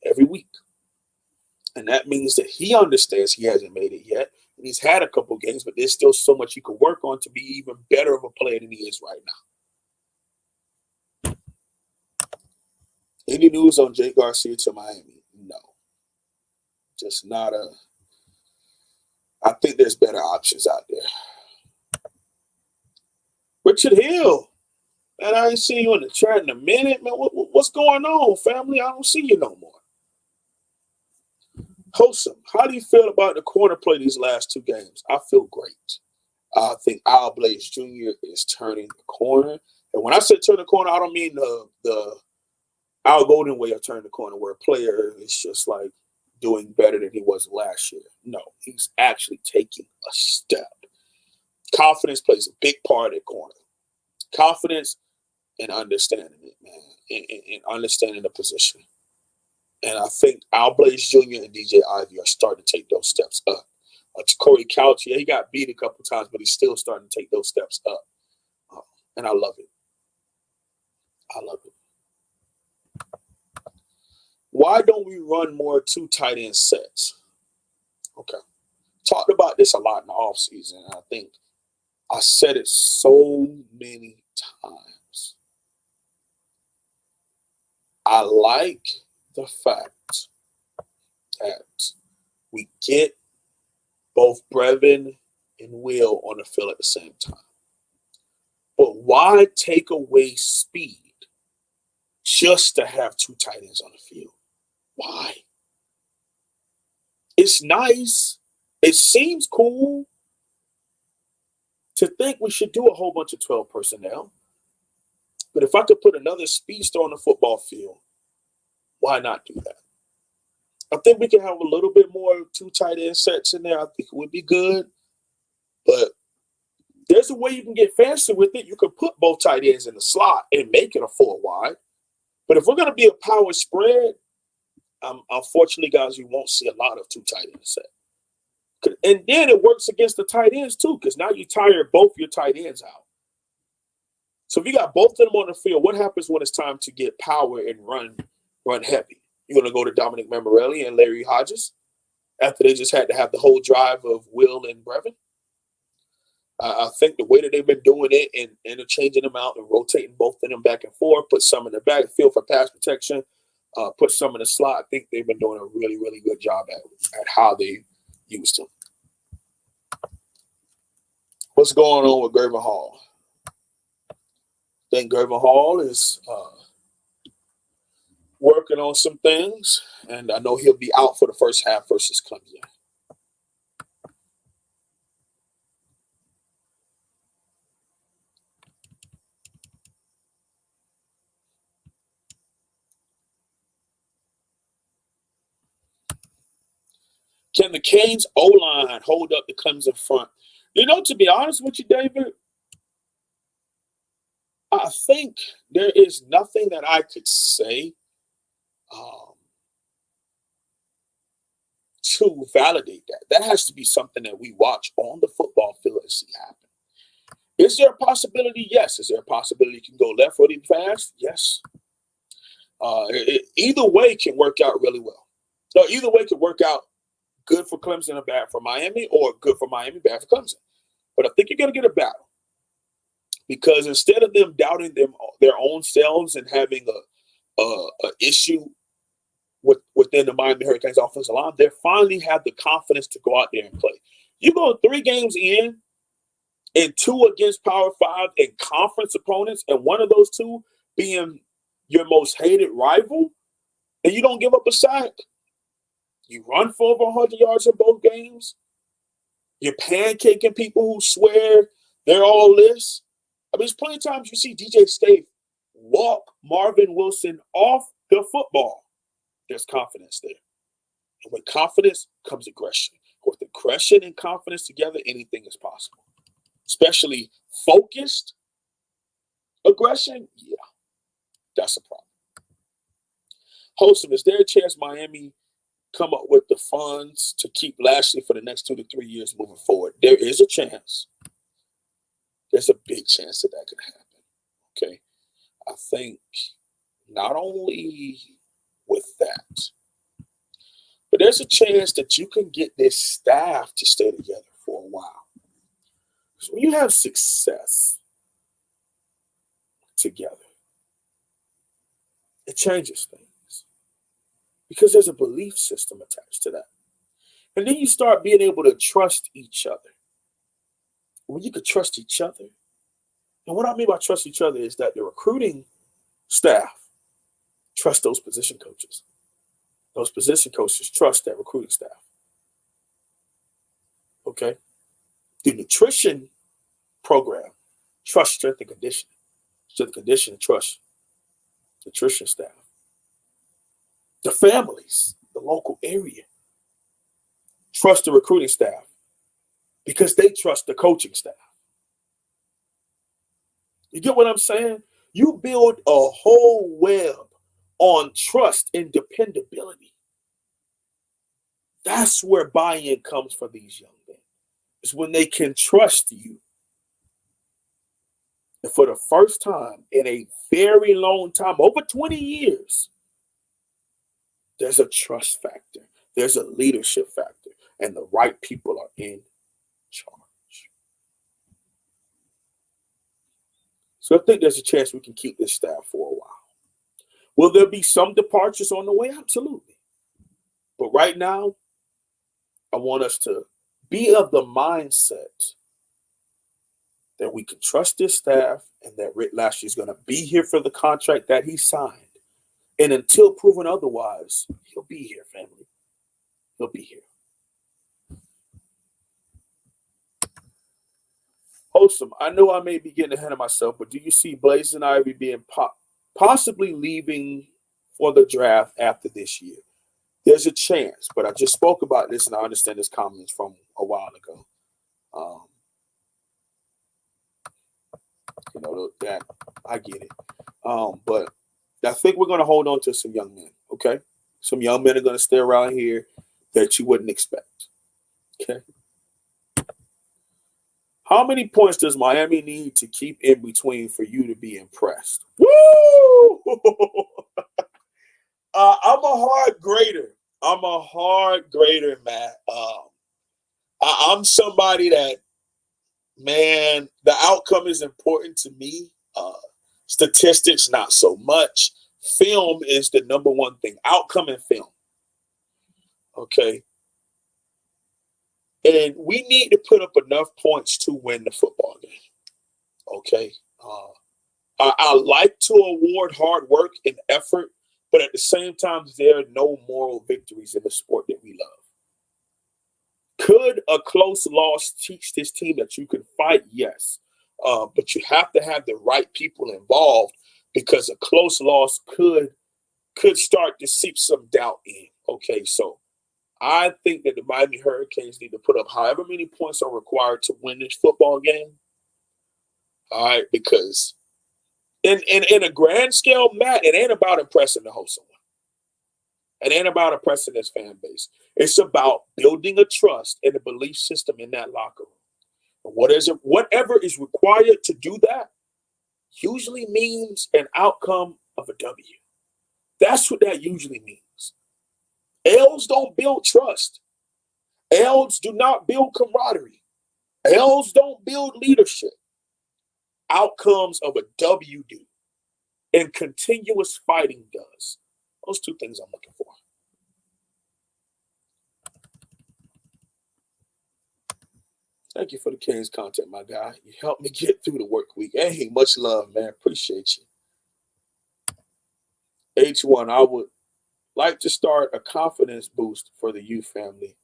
every week. And that means that he understands he hasn't made it yet. And he's had a couple games, but there's still so much he could work on to be even better of a player than he is right now. Any news on Jay Garcia to Miami? No. Just not a – I think there's better options out there. Richard Hill. Man, I ain't seen you in the chat in a minute. Man, what's going on, family? I don't see you no more. Holsum, how do you feel about the corner play these last 2 games? I feel great. I think Al Blaze Jr. is turning the corner. And when I say turn the corner, I don't mean the Al Golden way of turning the corner where a player is just like doing better than he was last year. No, he's actually taking a step. Confidence plays a big part at corner. Confidence and understanding it, man, and understanding the position. And I think Al Blaze Jr. and DJ Ivy are starting to take those steps up. Corey Couch, yeah, he got beat a couple times, but he's still starting to take those steps up. And I love it. I love it. Why don't we run more 2 tight end sets? Okay. Talked about this a lot in the offseason. I think I said it so many times. I like the fact that we get both Brevin and Will on the field at the same time. But why take away speed just to have two tight ends on the field? Why? It's nice. It seems cool to think we should do a whole bunch of 12 personnel. But if I could put another speedster on the football field, why not do that? I think we can have a little bit more two tight end sets in there. I think it would be good. But there's a way you can get fancy with it. You can put both tight ends in the slot and make it a 4 wide. But if we're going to be a power spread, unfortunately, guys, you won't see a lot of two tight end sets. And then it works against the tight ends too, because now you tire both your tight ends out. So if you got both of them on the field, what happens when it's time to get power and run heavy? You're going to go to Dominic Mammarelli and Larry Hodges after they just had to have the whole drive of Will and Brevin? I think the way that they've been doing it and interchanging them out and rotating both of them back and forth, put some in the backfield for pass protection, put some in the slot, I think they've been doing a really, really good job at how they used them. What's going on with Gervin Hall? I think Gervin Hall is working on some things, and I know he'll be out for the first half versus Clemson. Can the Canes O-line hold up the Clemson front? You know, to be honest with you, David, I think there is nothing that I could say to validate that. That has to be something that we watch on the football field and see happen. Is there a possibility? Yes. Is there a possibility it can go left-footed fast? Yes. Either way can work out really well. No, either way could work out good for Clemson and bad for Miami, or good for Miami, bad for Clemson. But I think you're going to get a battle. Because instead of them doubting their own selves and having a issue within the Miami Hurricanes offensive line, they finally have the confidence to go out there and play. You go 3 games in and 2 against Power 5 and conference opponents, and one of those 2 being your most hated rival, and you don't give up a sack. You run for over 100 yards in both games. You're pancaking people who swear they're all this. I mean, there's plenty of times you see DJ Stave walk Marvin Wilson off the football. There's confidence there. And with confidence comes aggression. With aggression and confidence together, anything is possible. Especially focused aggression, yeah, that's a problem. Holsum, is there a chance Miami come up with the funds to keep Lashley for the next 2 to 3 years moving forward? There is a chance. There's a big chance that could happen. Okay. I think not only with that, but there's a chance that you can get this staff to stay together for a while. So when you have success together, it changes things because there's a belief system attached to that. And then you start being able to trust each other. When you could trust each other, and what I mean by trust each other is that the recruiting staff trust those position coaches. Those position coaches trust that recruiting staff. Okay? The nutrition program trust strength and conditioning. Strength and conditioning trust nutrition staff. The families, the local area, trust the recruiting staff because they trust the coaching staff. You get what I'm saying? You build a whole web on trust and dependability. That's where buy-in comes for these young men. It's when they can trust you. And for the first time in a very long time, over 20 years, there's a trust factor. There's a leadership factor. and the right people are in charge. So I think there's a chance we can keep this staff for a while. Will there be some departures on the way? Absolutely. But right now, I want us to be of the mindset that we can trust this staff and that Richt Lashley is going to be here for the contract that he signed. And until proven otherwise, he'll be here, family. He'll be here. Holsum, I know I may be getting ahead of myself, but do you see Blazing Ivy being possibly leaving for the draft after this year? There's a chance, but I just spoke about this, and I understand this comment from a while ago. That I get it. But I think we're going to hold on to some young men, okay? Some young men are going to stay around here that you wouldn't expect, okay? How many points does Miami need to keep in between for you to be impressed? Woo! I'm a hard grader. Matt. I'm somebody that, man, the outcome is important to me. Statistics, not so much. Film is the number one thing. Outcome and film. Okay. And we need to put up enough points to win the football game. Okay. I like to award hard work and effort, but at the same time, there are no moral victories in the sport that we love. Could a close loss teach this team that you can fight? Yes. But you have to have the right people involved, because a close loss could start to seep some doubt in. Okay, so I think that the Miami Hurricanes need to put up however many points are required to win this football game. All right, because in a grand scale, Matt, it ain't about impressing the host. It ain't about impressing this fan base. It's about building a trust and a belief system in that locker room. Whatever is required to do that usually means an outcome of a W. That's what that usually means. L's don't build trust. L's do not build camaraderie. L's don't build leadership. Outcomes of a W do. And continuous fighting does. Those two things I'm looking for. Thank you for the Canes content, my guy. You helped me get through the work week. Hey, much love, man. Appreciate you. H1, I would like to start a confidence boost for the youth family.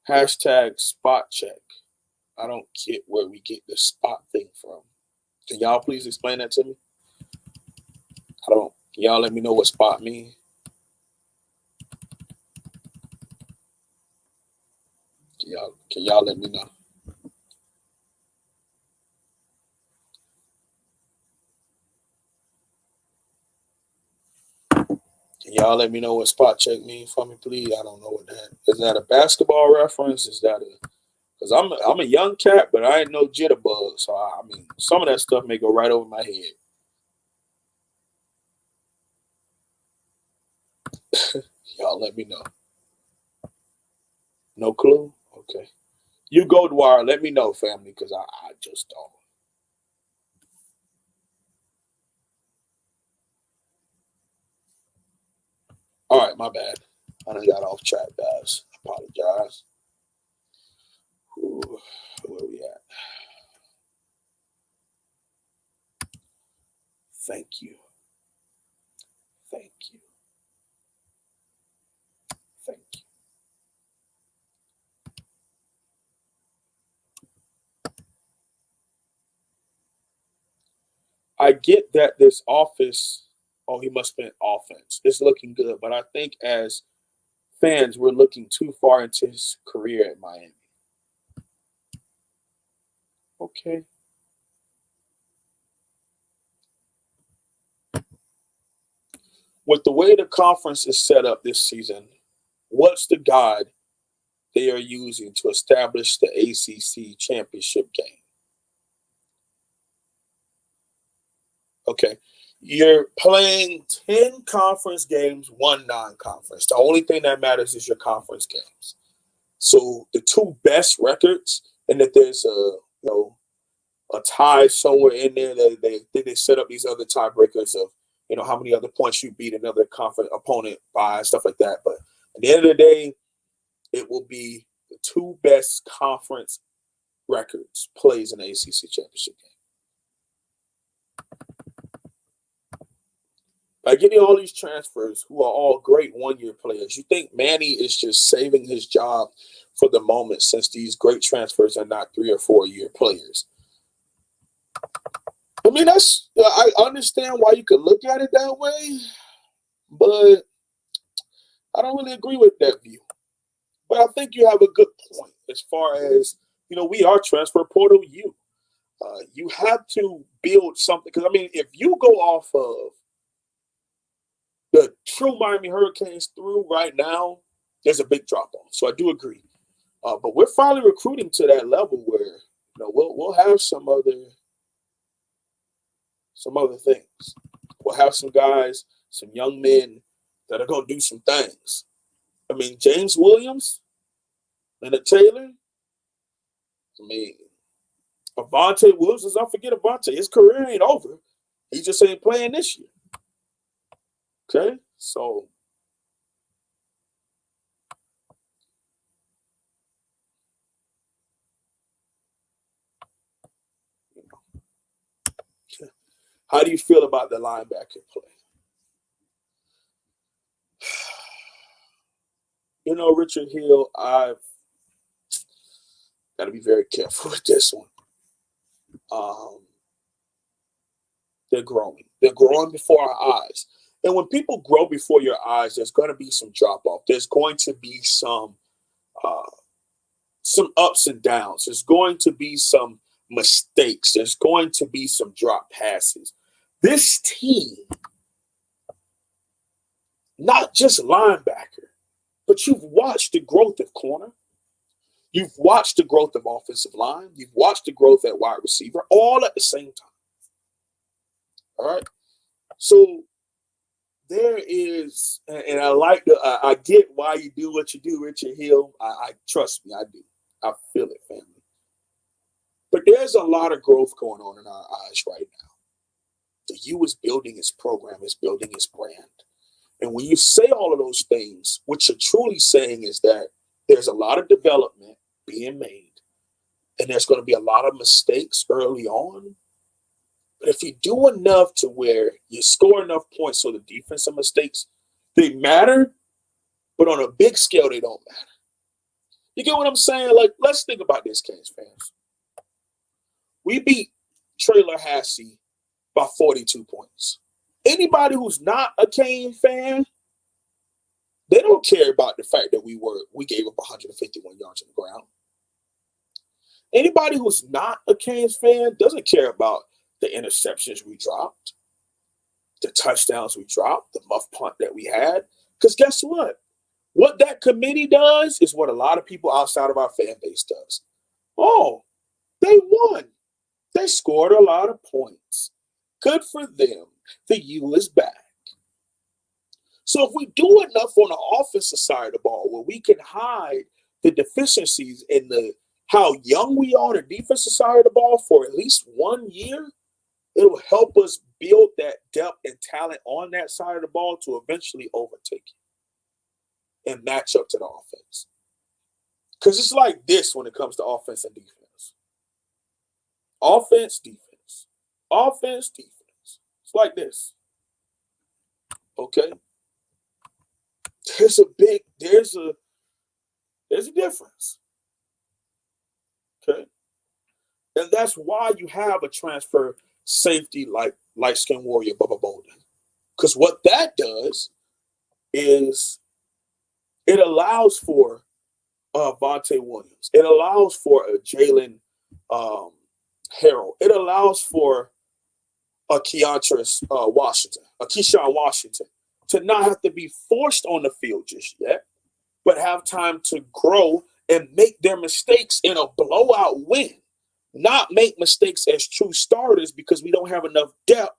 Hashtag spot check. I don't get where we get the spot thing from. Can y'all please explain that to me? Can y'all let me know what spot means? Can y'all let me know? Can y'all let me know what spot check means for me, please? I don't know what that is. That a basketball reference? Is that because I'm a young cat, but I ain't no jitterbug. So I mean, some of that stuff may go right over my head. Y'all let me know. No clue? Okay. You go, Dwyer. Let me know, family, because I just don't. All right, my bad. I done got off track, guys. I apologize. Ooh, where we at? Thank you. Thank you. Thank you. I get that this office, he must have been offense. It's looking good, but I think as fans, we're looking too far into his career at Miami. Okay. With the way the conference is set up this season, what's the guide they are using to establish the ACC championship game? Okay. You're playing 10 conference games, 1 non-conference. The only thing that matters is your conference games. So the two best records, and if there's a tie somewhere in there that they set up these other tiebreakers of how many other points you beat another conference opponent by, stuff like that. But at the end of the day, it will be the two best conference records plays in the ACC championship game. By getting all these transfers who are all great one-year players, you think Manny is just saving his job for the moment since these great transfers are not 3 or 4 year players? I mean, I understand why you could look at it that way, but I don't really agree with that view. But I think you have a good point as far as, we are transfer portal you. You have to build something. Because, I mean, if you go off of the true Miami Hurricanes through right now, there's a big drop-off. So I do agree. But we're finally recruiting to that level where, we'll have some other things. We'll have some guys, some young men that are going to do some things. I mean, James Williams, Leonard Taylor. I mean, Avante Williams, let's not forget Avante. His career ain't over. He just ain't playing this year. Okay? So, how do you feel about the linebacker play? Richard Hill, I've got to be very careful with this one. They're growing. They're growing before our eyes. And when people grow before your eyes, there's going to be some drop-off. There's going to be some ups and downs. There's going to be some mistakes. There's going to be some drop passes. This team, not just linebacker, but you've watched the growth of corner. You've watched the growth of offensive line. You've watched the growth at wide receiver, all at the same time. All right? So there is, and I get why you do what you do, Richard Hill. I trust me, I do. I feel it, family. But there's a lot of growth going on in our eyes right now. The U is building its program, is building its brand. And when you say all of those things, what you're truly saying is that there's a lot of development being made, and there's going to be a lot of mistakes early on. But if you do enough to where you score enough points so the defensive mistakes, they matter, but on a big scale, they don't matter. You get what I'm saying? Like, let's think about this, Canes fans. We beat Tallahassee by 42 points. Anybody who's not a Cane fan, they don't care about the fact that we gave up 151 yards on the ground. Anybody who's not a Canes fan doesn't care about the interceptions we dropped, the touchdowns we dropped, the muff punt that we had. Because guess what? What that committee does is what a lot of people outside of our fan base does. Oh, they won. They scored a lot of points. Good for them. The U is back. So if we do enough on the offensive side of the ball where we can hide the deficiencies in how young we are on the defensive side of the ball for at least 1 year, it'll help us build that depth and talent on that side of the ball to eventually overtake it and match up to the offense. Because it's like this when it comes to offense and defense. Offense, defense. Offense, defense. It's like this. Okay? There's a difference. Okay? And that's why you have a transfer safety like light-skinned warrior Bubba Bolden. Because what that does is it allows for Vontae Williams. It allows for Jalen Harrell. It allows for Keyshawn Washington to not have to be forced on the field just yet, but have time to grow and make their mistakes in a blowout win. Not make mistakes as true starters because we don't have enough depth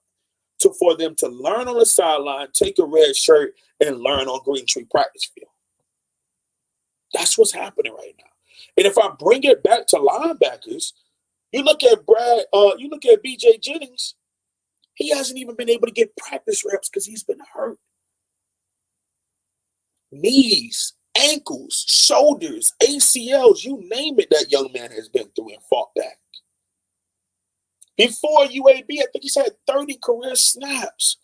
for them to learn on the sideline, take a red shirt, and learn on Green Tree practice field. That's what's happening right now. And if I bring it back to linebackers, you look at BJ Jennings, he hasn't even been able to get practice reps because he's been hurt. Knees, ankles, shoulders, ACLs, you name it, that young man has been through and fought back. Before UAB, I think he's had 30 career snaps.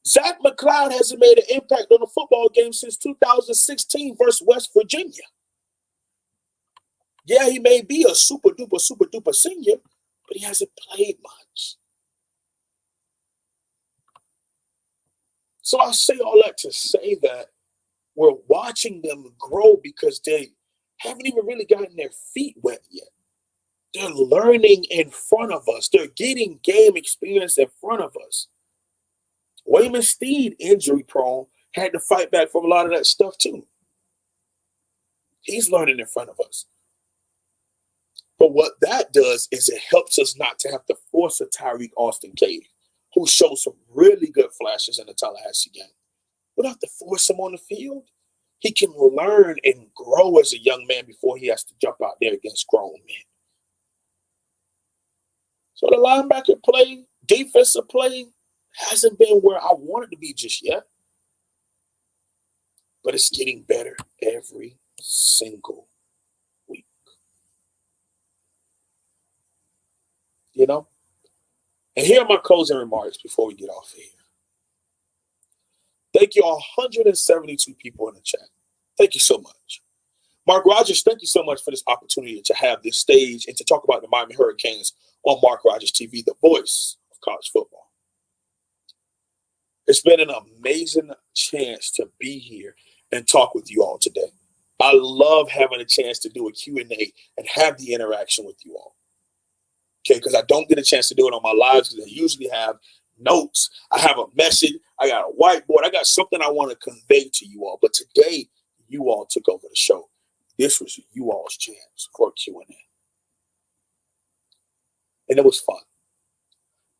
Zach McCloud hasn't made an impact on a football game since 2016 versus West Virginia. Yeah, he may be a super duper senior, but he hasn't played much. So I say all that to say that we're watching them grow because they haven't even really gotten their feet wet yet. They're learning in front of us. They're getting game experience in front of us. Wayman Steed, injury prone, had to fight back from a lot of that stuff too. He's learning in front of us. But what that does is it helps us not to have to force a Tyreek Austin Cade, who showed some really good flashes in the Tallahassee game. We don't have to force him on the field. He can learn and grow as a young man before he has to jump out there against grown men. So the linebacker play, defensive play, hasn't been where I want it to be just yet. But it's getting better every single week. You know? And here are my closing remarks before we get off here. Thank you, 172 people in the chat. Thank you so much. Mark Rogers, thank you so much for this opportunity to have this stage and to talk about the Miami Hurricanes on Mark Rogers TV, the voice of college football. It's been an amazing chance to be here and talk with you all today. I love having a chance to do a Q&A and have the interaction with you all. Okay, because I don't get a chance to do it on my lives because I usually have notes. I have a message. I got a whiteboard. I got something I want to convey to you all. But today, you all took over the show. This was you all's chance for a Q&A. And it was fun.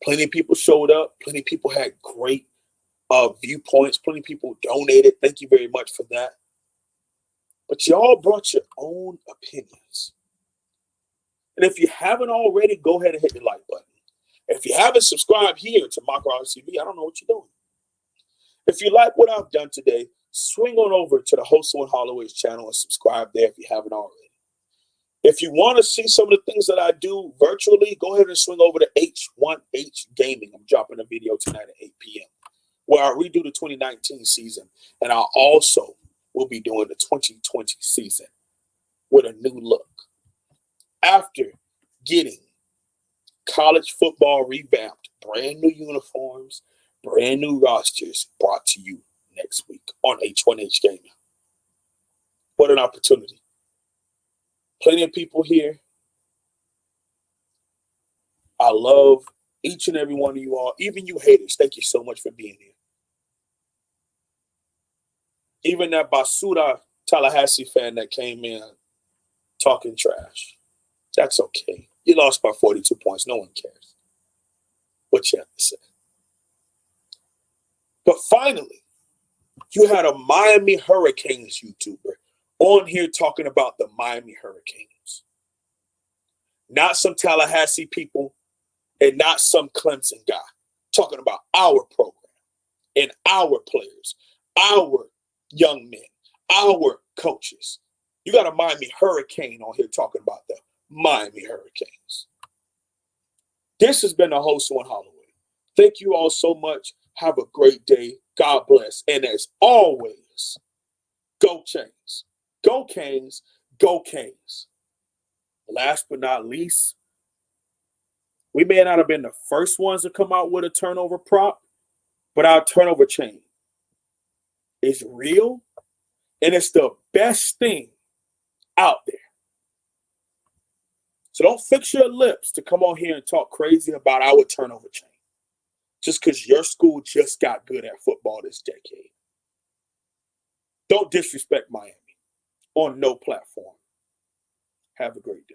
Plenty of people showed up. Plenty of people had great viewpoints. Plenty of people donated. Thank you very much for that. But y'all brought your own opinions. And if you haven't already, go ahead and hit the like button. If you haven't subscribed here to Mark Rogers TV, I don't know what you're doing. If you like what I've done today, swing on over to the Holsum and Holloway's channel and subscribe there if you haven't already. If you want to see some of the things that I do virtually, go ahead and swing over to H1H Gaming. I'm dropping a video tonight at 8 p.m. where I redo the 2019 season. And I also will be doing the 2020 season with a new look. After getting college football revamped, brand new uniforms, brand new rosters brought to you next week on H1H Gaming. What an opportunity. Plenty of people here. I love each and every one of you all, even you haters. Thank you so much for being here. Even that Basura Tallahassee fan that came in talking trash. That's okay. You lost by 42 points. No one cares what you have to say. But finally, you had a Miami Hurricanes YouTuber on here talking about the Miami Hurricanes. Not some Tallahassee people and not some Clemson guy. Talking about our program and our players, our young men, our coaches. You got a Miami Hurricane on here talking about the Miami Hurricanes. This has been the host on Holloway. Thank you all so much. Have a great day. God bless. And as always, go Canes. Go Canes. Go Canes. Last but not least, we may not have been the first ones to come out with a turnover prop, but our turnover chain is real, and it's the best thing out there. So don't fix your lips to come on here and talk crazy about our turnover chain just because your school just got good at football this decade. Don't disrespect Miami on no platform. Have a great day.